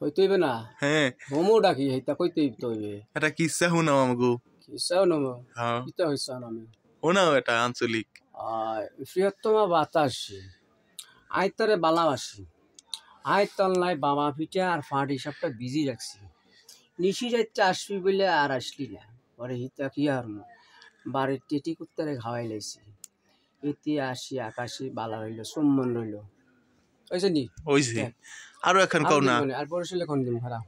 হইতেইবে না হ্যাঁ হোমো ডাকি হেইতা কইতেই তইবে এটা কিসা শুনাও আমাগো কিসাও নম হ্যাঁ কিতা হইছা নামে শোনাও এটা আঞ্চলিক বৃহত্তমা বাতাসি আইতারে বালাবাসি আয়তলনায় বামা পিঠে আর ফাঁট হিসাবটা বিজি রাখছি নিশি যাইতে আসবি বলে আর আসলি না পরে হিতা কি আর বাড়ির টেটি কুত্তারে খাওয়াই লাইছি এতে আসি আকাশে বালা রইল সম্মান রইল ওইছে নি ওইছে আরো এখন কও না আর পরে শুলে কোন দিন খারাপ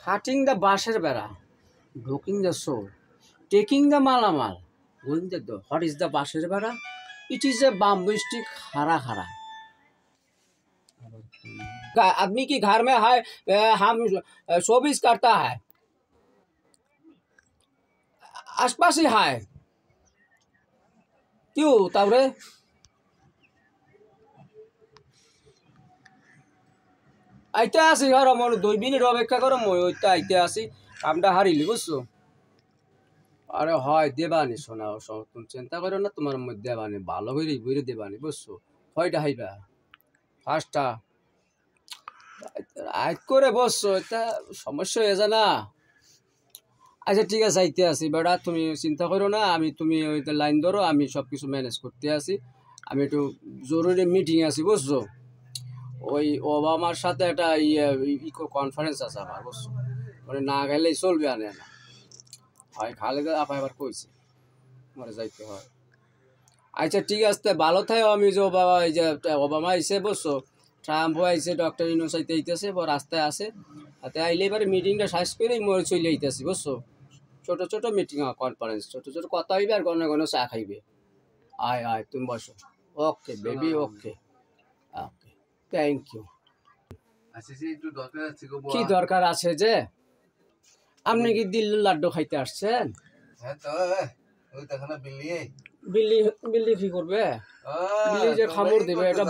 কাটিং দ্য বাঁশের বেড়া ঢোকিং দ্য সোল টেকিং দ্য মালামাল going the door what is the বাঁশের বেড়া it is a bamboo stick हरा हरा आदमी की घर में है हम शोबिस करता है आसपास ही है क्यों तबरे आइते आसी घर मन 2 मिनिट अपेक्षा करो মই ওইটা আইতে আসি কামটা হারিলি বুঝছো আরে হয় দেবানি শোনাও তুমি চিন্তা করো না তোমার মধ্যে দেবানি ভালো করে বইরে দেবানি বুঝছো কয়টা হাইবা ফার্স্টটা আজ করে বসছো এটা সমস্যা হয়ে যায় না আচ্ছা ঠিক আছে আইতে আসি বেটা তুমি চিন্তা করো না আমি তুমি ওইটা লাইন ধরো আমি সব কিছু ম্যানেজ করতে আসি আমি একটু জরুরি মিটিং আছি বুঝছো ওই ওবামার সাথে একটা ইকো কনফারেন্স আছে আমার বুঝছো মানে না গেলেই চলবে আনে না হয় খালেদা আপা এবার কইছে মরে যাইতে হয় আচ্ছা ঠিক আছে ভালো থাকো আমি যে বাবা এই যে ওবামা আইসে বসছো ট্রাম্প আইসে ডক্টর ইউনূস আইতে আইতেছে রাস্তায় আসে তাতে আইলে এবারে মিটিংটা শেষ করেই মরে চলে আইতেছি বুঝছো ছোট ছোট মিটিং কনফারেন্স ছোট ছোট কথা হইবে আর ঘন ঘন চা খাইবে আয় আয় তুমি বসো okay baby okay okay thank you কি দরকার আছে যে আপনি কি দিল্লির লাড্ডু খাইতে আসছেন বিল্লি বিল্লি কি করবে বিল্লি যে খামর দেবে এটা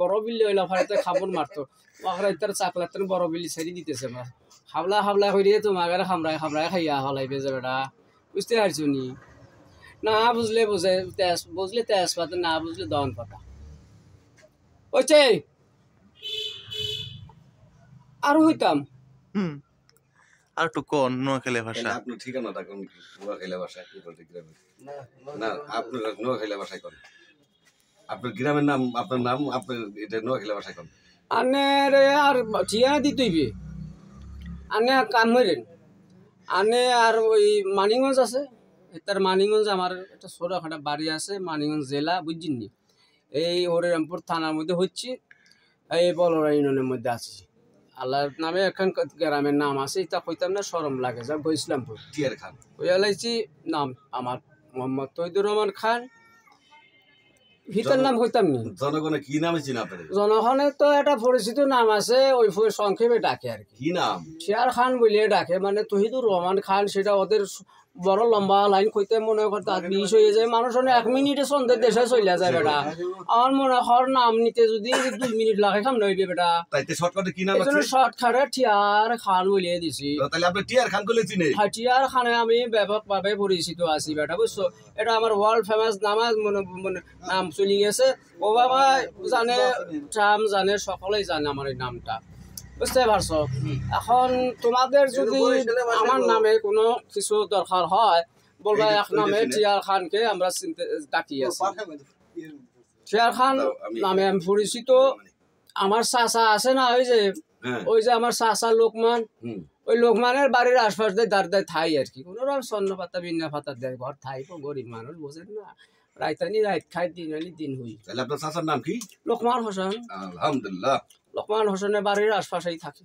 বড় বিল্লি হইলা ফাইতে খামর মারতো ওখানে চাকলাতের বড় বিল্লি ছেড়ে দিতেছে না হাবলা হাবলা হইলে তোমার খামরায় খামরায় খাইয়া হলাইবে যে বেটা বুঝতে পারছো নি না বুঝলে বুঝে বুঝলে তেজপাতা না বুঝলে দন পাতা ওইছে আর হইতাম আর একটু কোন নোয়াখালী ভাষা আপনার ঠিকানাটা কোন নোয়াখালী ভাষায় কি বলতে গ্রামে না আপনার নোয়াখালী ভাষায় কোন আপনার গ্রামের নাম আপনার নাম আপনার এটা নোয়াখালী ভাষায় কোন আনে রে আর ঠিকানা দিতেইবে আনে কাম করেন আনে আর ওই মানিগঞ্জ আছে তার মানিগঞ্জ আমার একটা ছোটখাটো বাড়ি আছে মানিগঞ্জ জেলা বুঝছেননি এই হরিরামপুর থানার মধ্যে হচ্ছে এই বলরা ইউনিয়নের মধ্যে আছে আল্লাহর নামে এখন গ্রামের নাম আছে এটা কইতাম না শরম লাগে যা ইসলামপুর টিয়ার খান ওইলাইছি নাম আমার মোহাম্মদ তৈদুর রহমান খান ভিতর নাম কইতাম নি জনগণে কি নামে চিনা আপনাদের জনগণের তো একটা পরিচিত নাম আছে ওই সংক্ষেপে ডাকে আর কি নাম টিয়ার খান বলিয়ে ডাকে মানে তহিদুর রহমান খান সেটা ওদের বড় লম্বা লাইন কইতে মনে করতে বিষ হয়ে যায় মানুষ 1 মিনিটে সন্ধ্যের দেশে চলে যায় বেটা আমার মনে হয় নাম নিতে যদি 2 মিনিট লাগে সামনে হইবে বেটা তাইতে শর্টকাটে কি নাম আছে শর্টকাটে টিয়ার খান বলিয়ে দিছি তাহলে আপনি টিয়ার খান কইলে চিনে হ্যাঁ টিয়ার খানে আমি ব্যাপকভাবে পরিচিত আছি বেটা বুঝছো এটা আমার ওয়ার্ল্ড ফেমাস নাম চলে গেছে ওবামা জানে ট্রাম্প জানে সকলেই জানে আমার এই নামটা বুঝতে পারছো এখন তোমাদের যদি আমার নামে কোনো কিছু দরকার হয় বলবা এক নামে টিয়ার খানকে আমরা ডাকি আছি টিয়ার খান নামে আমি পরিচিত আমার চাচা আছে না ওই যে আমার চাচা লোকমান ওই লোকমানের বাড়ির আশপাশ দিয়ে দাঁড় দাঁড় থাই আর কি কোনো রকম স্বর্ণ পাতা বিন্না পাতা দেয় ঘর থাই গরিব মানুষ বোঝেন না রাইতানি রাইত খাই দিন আনি দিন হই তাহলে আপনার চাচার নাম কি লোকমান হোসেন আলহামদুলিল্লাহ লোকমান হোসেনের বাড়ির আশপাশেই থাকে